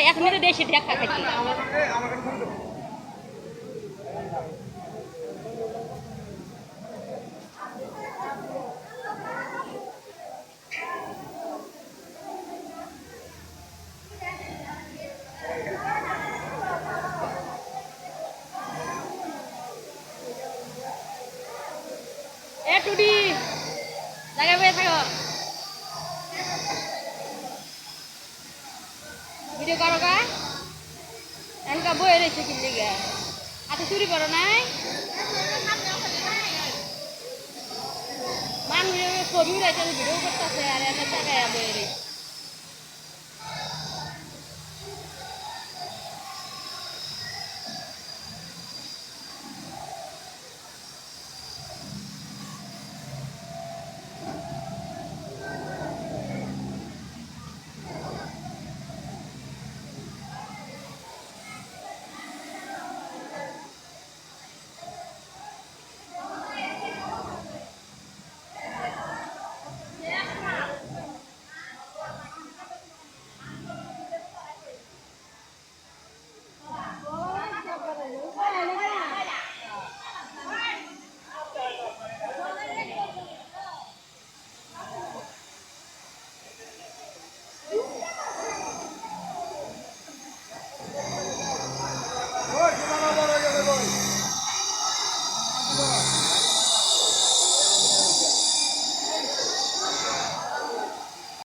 এখন তো দেশে দেখা খাইছি টুডি জায়গা পেয়ে থাকো ভিডিও করো গা এনকা বই রয়েছে কি লিগে আচ্ছা চুরি করো নাই মানুষ ছবি রয়েছে ভিডিও করতেছে আর এনে জায়গায় বই রয়েছে